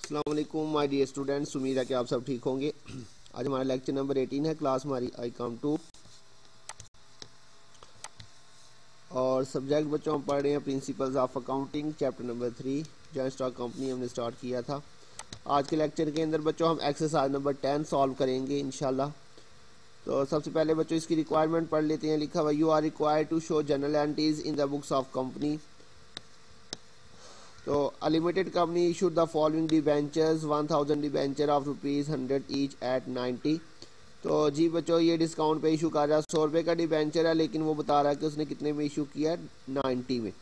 अस्सलाम वालेकुम my dear students, उम्मीद है कि आप सब ठीक होंगे। आज हमारा लेक्चर नंबर 18 है, क्लास हमारी आई कम टू, और सब्जेक्ट बच्चों हम पढ़ रहे हैं principles of accounting, chapter number 3 joint stock company हमने स्टार्ट किया था। आज के लेक्चर के अंदर बच्चों हम एक्सरसाइज नंबर 10 सॉल्व करेंगे इंशाल्लाह। तो सबसे पहले बच्चों इसकी रिक्वायरमेंट पढ़ लेते हैं। लिखा हुआ you are required to show general entries in the books of company. तो a limited company issued the following debentures 1000 debenture of ₹100 each at 90। तो जी बच्चों ये डिस्काउंट पे इशू कर रहा है, 100 रुपये का डिबेंचर है, लेकिन वो बता रहा है कि उसने कितने में इशू किया है, 90 में।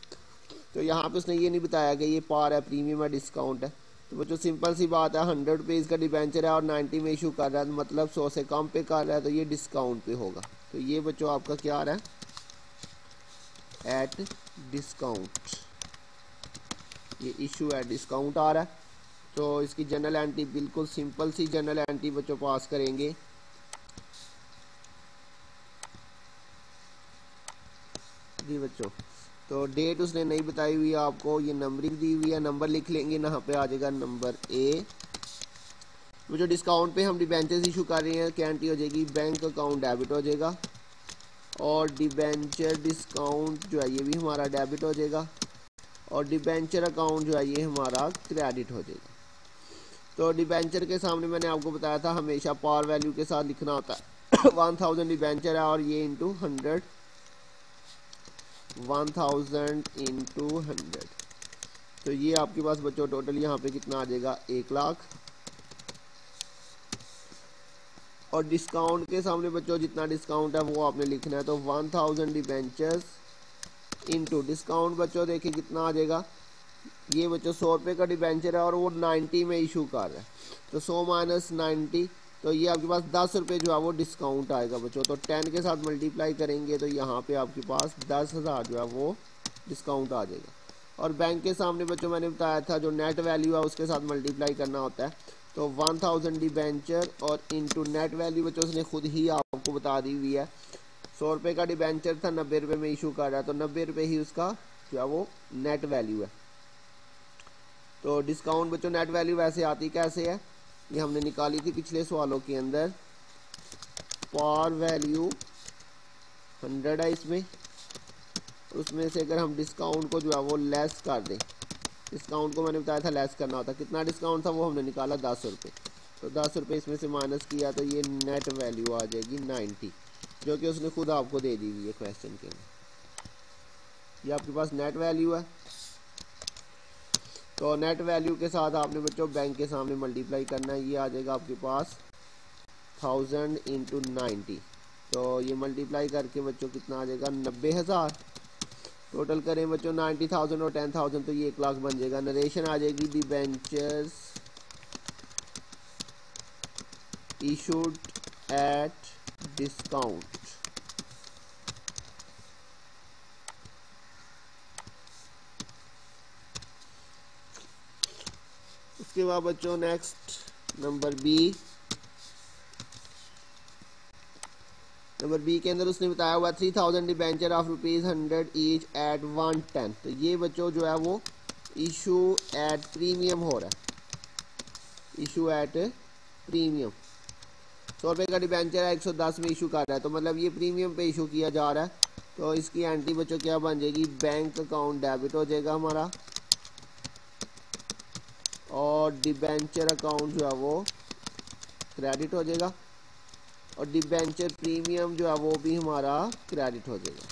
तो यहाँ पे उसने ये नहीं बताया कि ये पार है, प्रीमियम है, डिस्काउंट है। तो बच्चों सिंपल सी बात है, 100 रुपीज़ का डिबेंचर है और 90 में इशू कर रहा है, मतलब 100 से कम पे कर रहा है, तो ये डिस्काउंट पे होगा। तो ये बच्चों आपका क्या आ रहा है, एट डिस्काउंट, ये इशू है डिस्काउंट आ रहा है। तो इसकी जनरल एंट्री बिल्कुल सिंपल सी जनरल एंट्री बच्चों पास करेंगे। जी बच्चों, तो डेट उसने नहीं बताई हुई है आपको, ये नंबरिंग दी हुई है, नंबर लिख लेंगे, यहाँ पे आ जाएगा नंबर ए। वो जो डिस्काउंट पे हम डिबेंचर्स इशू कर रहे हैं, क्या एंट्री हो जाएगी, बैंक अकाउंट डेबिट हो जाएगा, और डिबेंचर डिस्काउंट जो है ये भी हमारा डेबिट हो जाएगा, और डिबेंचर अकाउंट जो है ये हमारा क्रेडिट हो जाएगा। तो डिबेंचर के सामने मैंने आपको बताया था हमेशा पार वैल्यू के साथ लिखना होता है। 1000 डिबेंचर है और ये इंटू 100, 1000 इंटू 100, तो ये आपके पास बच्चों टोटल यहाँ पे कितना आ जाएगा, 1 लाख। और डिस्काउंट के सामने बच्चों जितना डिस्काउंट है वो आपने लिखना है। तो 1000 डिबेंचर्स इंटू डिस्काउंट बच्चों देखिए कितना आ जाएगा, ये बच्चों 100 रुपये का डिबेंचर है और वो 90 में इशू कर रहा है, तो 100 माइनस 90, तो ये आपके पास 10 रुपये जो है वो डिस्काउंट आएगा बच्चों। तो 10 के साथ मल्टीप्लाई करेंगे तो यहाँ पे आपके पास 10,000 जो है वो डिस्काउंट आ जाएगा। और बैंक के सामने बच्चों मैंने बताया था जो नेट वैल्यू है उसके साथ मल्टीप्लाई करना होता है। तो 1000 डिबेंचर और इंटू नेट वैल्यू बच्चों उसने खुद ही आपको बता दी हुई है। 100 रुपये का डिबेंचर था, 90 रुपये में इशू कर रहा है, तो 90 रुपये ही उसका जो है वो नेट वैल्यू है। तो डिस्काउंट बच्चों नेट वैल्यू वैसे आती कैसे है, ये हमने निकाली थी पिछले सवालों के अंदर। पार वैल्यू 100 है इसमें, उसमें से अगर हम डिस्काउंट को जो है वो लेस कर दें, डिस्काउंट को मैंने बताया था लेस करना होता, कितना डिस्काउंट था वो हमने निकाला 10 रुपये, तो 10 रुपये इसमें से माइनस किया तो ये नेट वैल्यू आ जाएगी 90, जो कि उसने खुद आपको दे दी हुई है क्वेश्चन के अंदर। ये आपके पास नेट वैल्यू है। तो नेट वैल्यू के साथ आपने बच्चों बैंक के सामने मल्टीप्लाई करना है, ये आ जाएगा आपके पास 1000 इंटू 90, तो ये मल्टीप्लाई करके बच्चों कितना आ जाएगा, 90,000। टोटल करें बच्चों 90,000 और 10,000 तो ये 1 लाख बन जाएगा। नरेशन आ जाएगी डिबेंचर्स इशूड एट डिस्काउंट। उसके बाद बच्चों next number B, number B के अंदर उसने बताया हुआ 3000 डिबेंचर ऑफ ₹100 ईच एट 110। तो ये बच्चों जो है वो इशू एट प्रीमियम हो रहा है, इशू एट प्रीमियम। 100 रुपये का डिबेंचर है, 110 में इशू कर रहा है, तो मतलब ये प्रीमियम पे इशू किया जा रहा है। तो इसकी एंट्री बच्चों क्या बन जाएगी, बैंक अकाउंट डेबिट हो जाएगा हमारा, और डिबेंचर अकाउंट जो है वो क्रेडिट हो जाएगा, और डिबेंचर प्रीमियम जो है वो भी हमारा क्रेडिट हो जाएगा।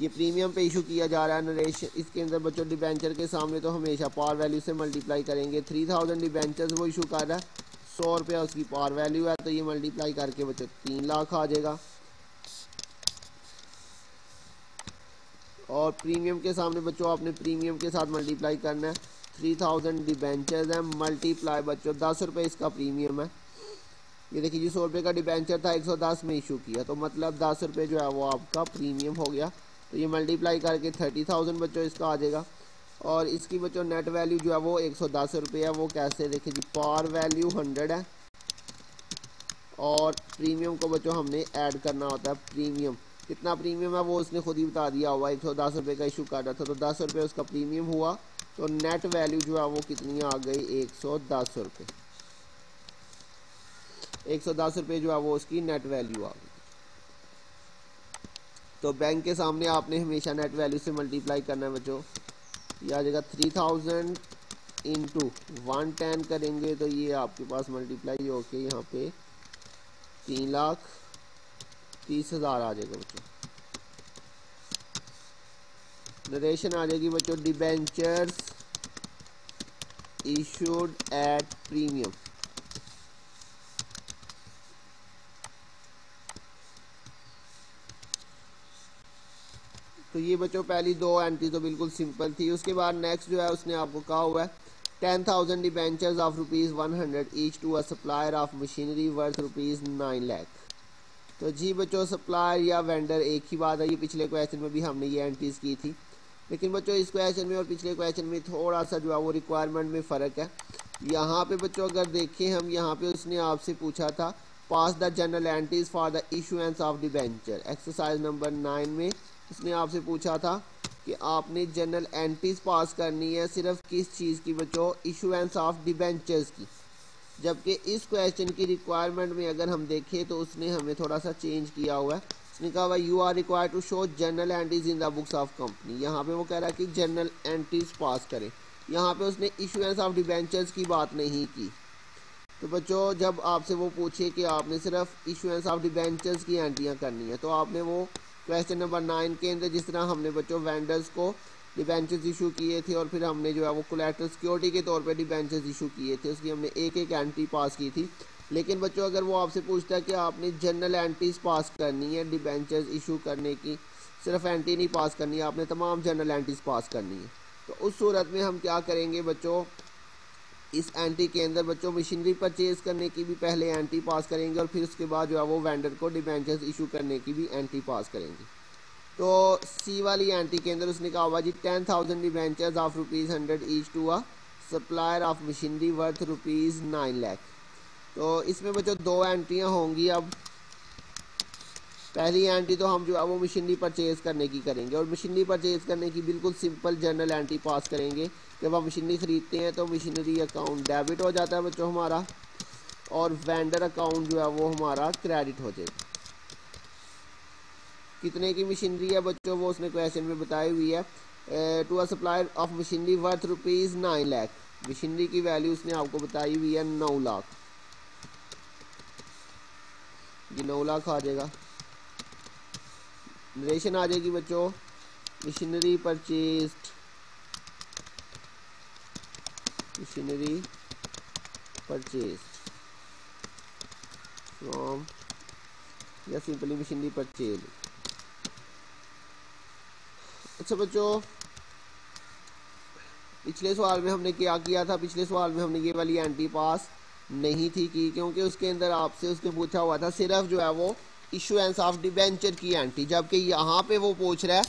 ये प्रीमियम पे इशू किया जा रहा है नरेशन। इसके अंदर बच्चों डिबेंचर के सामने तो हमेशा पार वैल्यू से मल्टीप्लाई करेंगे। 3000 डिबेंचर्स वो इशू कर रहा है, 100 रुपया उसकी पार वैल्यू है, तो ये मल्टीप्लाई करके बच्चों 3 लाख आ जाएगा। और प्रीमियम के सामने बच्चों आपने प्रीमियम के साथ मल्टीप्लाई करना है। 3000 डिबेंचर्स हैं, मल्टीप्लाई बच्चों 10 रुपये इसका प्रीमियम है। ये देखिए जी 100 रुपये का डिबेंचर था, 110 में इशू किया, तो मतलब 10 रुपये जो है वो आपका प्रीमियम हो गया। तो ये मल्टीप्लाई करके 30,000 बच्चों इसका आ जाएगा। और इसकी बच्चों नेट वैल्यू जो है वो 110 रुपये है। वो कैसे, देखिए जी पार वैल्यू 100 है और प्रीमियम को बच्चों हमने ऐड करना होता है। प्रीमियम कितना प्रीमियम है वो उसने खुद ही बता दिया हुआ, 110 रुपये का इशू कर रहा था, तो 10 रुपये उसका प्रीमियम हुआ तो नेट वैल्यू जो है वो कितनी आ गई 110 रुपये। 110 रुपये जो है वो उसकी नेट वैल्यू आ गई। तो बैंक के सामने आपने हमेशा नेट वैल्यू से मल्टीप्लाई करना है बच्चों। ये आ जाएगा 3000 इंटू 110 करेंगे तो ये आपके पास मल्टीप्लाई होके यहाँ पे 3,30,000 आ जाएगा बच्चों। नरेशन आ जाएगी बच्चों डिबेंचर्स इशूड एट प्रीमियम। तो ये बच्चों पहली दो एंट्री तो बिल्कुल सिंपल थी। उसके बाद नेक्स्ट जो है उसने आपको कहा हुआ है 10,000 debentures of ₹100 each to a supplier of machinery worth ₹9 lakh. तो जी बच्चों सप्लायर या वेंडर एक ही बात है। ये पिछले क्वेश्चन में भी हमने ये एंट्रीज की थी, लेकिन बच्चों इस क्वेश्चन में और पिछले क्वेश्चन में थोड़ा सा जो है वो रिक्वायरमेंट में फ़र्क है। यहाँ पे बच्चों अगर देखें हम, यहाँ पे उसने आपसे पूछा था pass the general entries for the issuance of debenture. Exercise number 9 में उसने आपसे पूछा था कि आपने जनरल एंट्रीज पास करनी है सिर्फ किस चीज़ की बच्चों, इशुएंस ऑफ डिबेंचर्स की। जबकि इस क्वेश्चन की रिक्वायरमेंट में अगर हम देखें तो उसने हमें थोड़ा सा चेंज किया हुआ है। उसने कहा भाई you are required to show general entries in the books of company. यहाँ पे वो कह रहा है कि जनरल एंट्रीज पास करें। यहाँ पे उसने इशुएंस ऑफ डिबेंचर्स की बात नहीं की। तो बच्चों जब आपसे वो पूछे कि आपने सिर्फ इशुएंस ऑफ डिबेंचर्स की एंट्रियाँ करनी है तो आपने वो क्वेश्चन नंबर 9 के अंदर जिस तरह हमने बच्चों वेंडर्स को डिबेंचर्स इशू किए थे और फिर हमने जो है वो कोलैटरल सिक्योरिटी के तौर पे डिबेंचर्स इशू किए थे, उसकी हमने एक एक एंट्री पास की थी। लेकिन बच्चों अगर वो आपसे पूछता है कि आपने जनरल एंट्रीज पास करनी है डिबेंचर्स इशू करने की, सिर्फ एंट्री नहीं पास करनी है, आपने तमाम जनरल एंट्रीज पास करनी है, तो उस सूरत में हम क्या करेंगे बच्चों, इस एंट्री के अंदर बच्चों मशीनरी परचेज करने की भी पहले एंट्री पास करेंगे और फिर उसके बाद जो है वो वेंडर को डिबेंचर्स इशू करने की भी एंट्री पास करेंगे। तो सी वाली एंट्री के अंदर उसने कहा हुआ जी 10,000 debentures of ₹100 each to a supplier of machinery worth ₹9 lakh. तो इसमें बच्चों दो एंट्रियां होंगी। अब पहली एंट्री तो हम जो है वो मशीनरी परचेज करने की करेंगे और मशीनरी परचेज करने की बिल्कुल सिंपल जनरल एंट्री पास करेंगे। जब हम मशीनरी ख़रीदते हैं तो मशीनरी अकाउंट डेबिट हो जाता है बच्चों हमारा, और वेंडर अकाउंट जो है वो हमारा क्रेडिट हो जाएगा। कितने की मशीनरी है बच्चों वो उसने क्वेश्चन में बताई हुई है, to a supplier of machinery worth ₹9 lakh. Machinery की वैल्यू उसने आपको बताई हुई है 9 लाख। ये 9 लाख आ जाएगा। नरेशन आ जाएगी बच्चों machinery purchased, machinery purchased from या सिंपली मशीनरी परचेज। अच्छा बच्चों पिछले सवाल में हमने क्या किया था, पिछले सवाल में हमने ये वाली एंट्री पास नहीं थी की, क्योंकि उसके अंदर आपसे उसने पूछा हुआ था सिर्फ जो है वो इशुएंस ऑफ डिबेंचर की एंट्री, जबकि यहाँ पे वो पूछ रहा है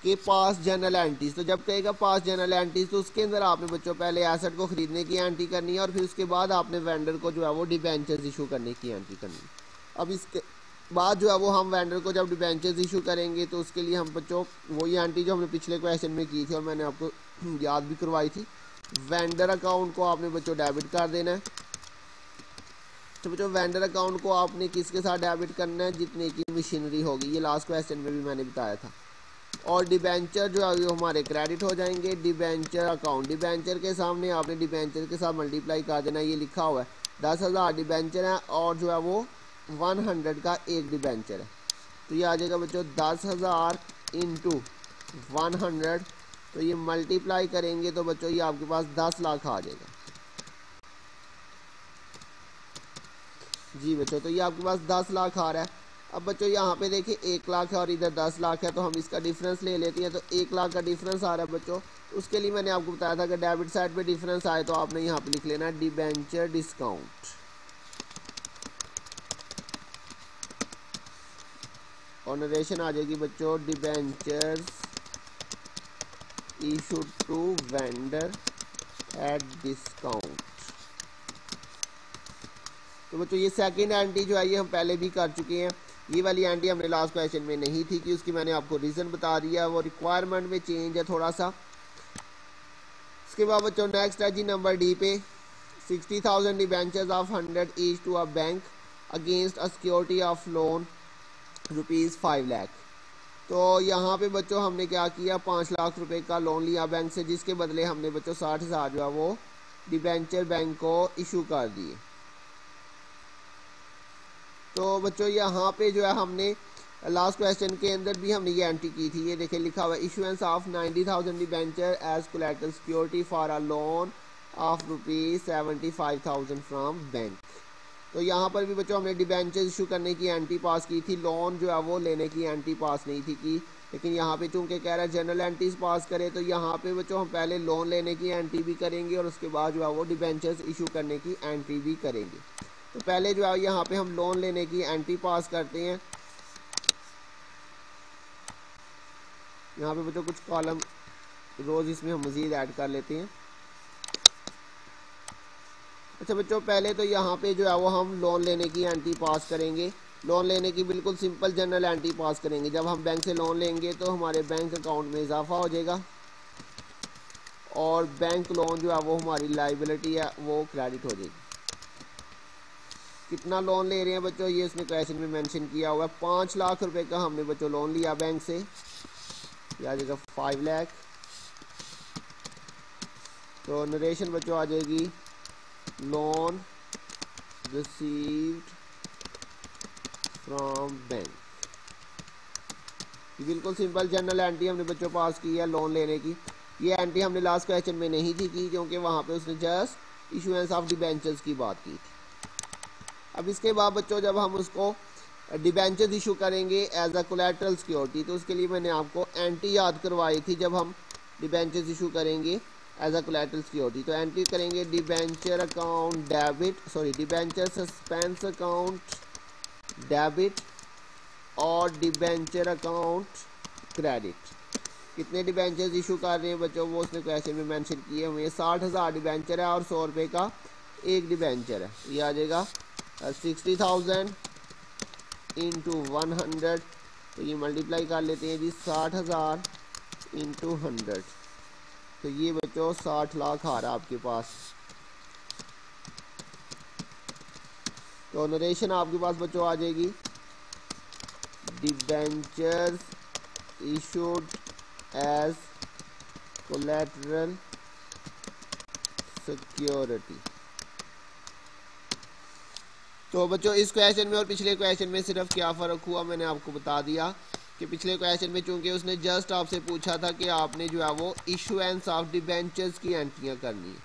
कि पास जनरल एंट्रीज। तो जब कहेगा पास जनरल एंट्रीज तो उसके अंदर आपने बच्चों पहले एसेट को खरीदने की एंट्री करनी है और फिर उसके बाद आपने वेंडर को जो है वो डिबेंचर्स इशू करने की एंट्री करनी है। अब इसके बाद जो है वो हम वेंडर को जब डिबेंचर्स इशू करेंगे तो उसके लिए हम बच्चों वही एंट्री जो हमने पिछले क्वेश्चन में की थी और मैंने आपको याद भी करवाई थी, वेंडर अकाउंट को आपने बच्चों डेबिट कर देना है। तो बच्चों वेंडर अकाउंट को आपने किसके साथ डेबिट करना है, जितने की मशीनरी होगी, ये लास्ट क्वेश्चन में भी मैंने बताया था। और डिबेंचर जो है वो हमारे क्रेडिट हो जाएंगे। डिबेंचर अकाउंट, डिबेंचर के सामने आपने डिबेंचर के साथ मल्टीप्लाई कर देना। ये लिखा हुआ है 10,000 डिबेंचर है और जो है वो 100 का एक डिबेंचर है, तो ये आ जाएगा बच्चों 10,000 इंटू 100। तो ये मल्टीप्लाई करेंगे तो बच्चों ये आपके पास 10 लाख आ जाएगा। जी बच्चों तो ये आपके पास 10 लाख आ रहा है। अब बच्चों यहाँ पे देखिए 1 लाख है और इधर 10 लाख है, तो हम इसका डिफरेंस ले लेते हैं। तो 1 लाख का डिफरेंस आ रहा है बच्चों, उसके लिए मैंने आपको बताया था कि डेबिट साइड पे डिफरेंस आए तो आपने यहाँ पे लिख लेना है डिबेंचर डिस्काउंट, और नरेशन आ जाएगी बच्चों debentures issued to vendor at discount. तो बच्चों ये सेकंड एंट्री जो है ये हम पहले भी कर चुके हैं। ये वाली एंट्री हमने लास्ट क्वेश्चन में नहीं थी कि उसकी मैंने आपको रीज़न बता दिया, वो रिक्वायरमेंट में चेंज है थोड़ा सा। इसके बाद बच्चों नेक्स्ट है जी नंबर डी पे 60,000 debentures of 100 each to a bank against a security of loan ₹5 lakh. तो यहाँ पे बच्चों हमने क्या किया, 5 लाख रुपए का लोन लिया बैंक से, जिसके बदले हमने बच्चों 60,000 जो है वो डिबेंचर बैंक को इशू कर दिए। तो बच्चों यहाँ पे जो है हमने लास्ट क्वेश्चन के अंदर भी हमने ये एंट्री की थी, ये देखिए लिखा हुआ है issuance of 90,000 debenture as collateral security for a loan of ₹75,000 from bank. तो यहाँ पर भी बच्चों हमने डिबेंचर इशू करने की एंट्री पास की थी, लोन जो है वो लेने की एंट्री पास नहीं थी की, लेकिन यहाँ पे चूंकि कह रहा है जनरल एंट्रीज पास करें, तो यहाँ पे बच्चों हम पहले लोन लेने की एंट्री भी करेंगे और उसके बाद जो है वो डिबेंचर्स इशू करने की एंट्री भी करेंगे। तो पहले जो है यहाँ पे हम लोन लेने की एंट्री पास करते हैं। यहाँ पे बच्चों कुछ कॉलम रोज इसमें हम मजीद ऐड कर लेते हैं। अच्छा बच्चों, पहले तो यहाँ पे जो है वो हम लोन लेने की एंट्री पास करेंगे। लोन लेने की बिल्कुल सिंपल जनरल एंट्री पास करेंगे। जब हम बैंक से लोन लेंगे तो हमारे बैंक अकाउंट में इजाफा हो जाएगा और बैंक लोन जो है वो हमारी लाइबिलिटी है वो क्रेडिट हो जाएगी। कितना लोन ले रहे हैं बच्चों, ये इसमें क्वेश्चन में मेंशन किया हुआ है। 5 लाख रुपए का हमने बच्चों लोन लिया बैंक से, ये आ जाएगा 5 लाख। तो नरेशन बच्चों आ जाएगी लोन रिसीव्ड फ्रॉम बैंक। बिल्कुल सिंपल जनरल एंट्री हमने बच्चों पास की है लोन लेने की। ये एंट्री हमने लास्ट क्वेश्चन में नहीं थी की, क्योंकि वहाँ पे उसने जस्ट इशुएंस ऑफ डिबेंचर्स की बात की थी। अब इसके बाद बच्चों जब हम उसको डिबेंचर्स इशू करेंगे एज अ कोलैटरल सिक्योरिटी, तो उसके लिए मैंने आपको एंट्री याद करवाई थी। जब हम डिबेंचर्स इशू करेंगे एज अ कोलैटरल सिक्योरिटी तो एंट्री करेंगे debenture account debit, sorry debenture suspense account debit और डिबेंचर अकाउंट क्रेडिट। कितने डिबेंचर्स इशू कर रहे हैं बच्चों वो उसने क्वेश्चन में मेंशन किए हुए। 60,000 डिबेंचर है और 100 रुपये का एक डिबेंचर है। ये आ जाएगा 60,000 इंटू 100, तो ये मल्टीप्लाई कर लेते हैं जी 60,000 इंटू 100, तो ये बच्चों 60 लाख आ रहा है आपके पास। तो नरेशन आपके पास बच्चों आ जाएगी debentures issued as collateral security. तो बच्चों इस क्वेश्चन में और पिछले क्वेश्चन में सिर्फ क्या फ़र्क हुआ मैंने आपको बता दिया कि पिछले क्वेश्चन में चूंकि उसने जस्ट आपसे पूछा था कि आपने जो है वो इशुएंस ऑफ डिबेंचर्स की एंट्रियां करनी है,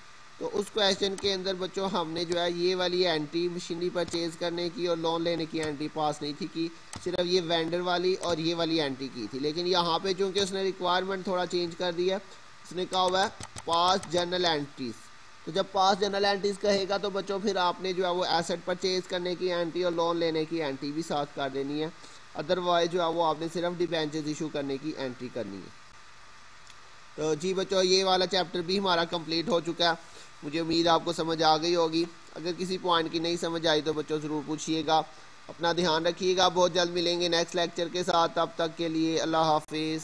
तो उस क्वेश्चन के अंदर बच्चों हमने जो है ये वाली एंट्री मशीनरी परचेज करने की और लोन लेने की एंट्री पास नहीं थी की, सिर्फ ये वेंडर वाली और ये वाली एंट्री की थी। लेकिन यहाँ पे चूँकि उसने रिक्वायरमेंट थोड़ा चेंज कर दिया, उसने कहा हुआ है पास जनरल एंट्रीज। तो जब पास जनरल एंट्रीज कहेगा तो बच्चों फिर आपने जो है वो एसेट परचेज करने की एंट्री और लोन लेने की एंट्री भी साथ कर देनी है, अदरवाइज जो है वो आपने सिर्फ डिबेंचर्स इशू करने की एंट्री करनी है। तो जी बच्चों ये वाला चैप्टर भी हमारा कंप्लीट हो चुका है। मुझे उम्मीद आपको समझ आ गई होगी। अगर किसी पॉइंट की नहीं समझ आई तो बच्चों ज़रूर पूछिएगा। अपना ध्यान रखिएगा। बहुत जल्द मिलेंगे नेक्स्ट लेक्चर के साथ। तब तक के लिए अल्लाह हाफिज़।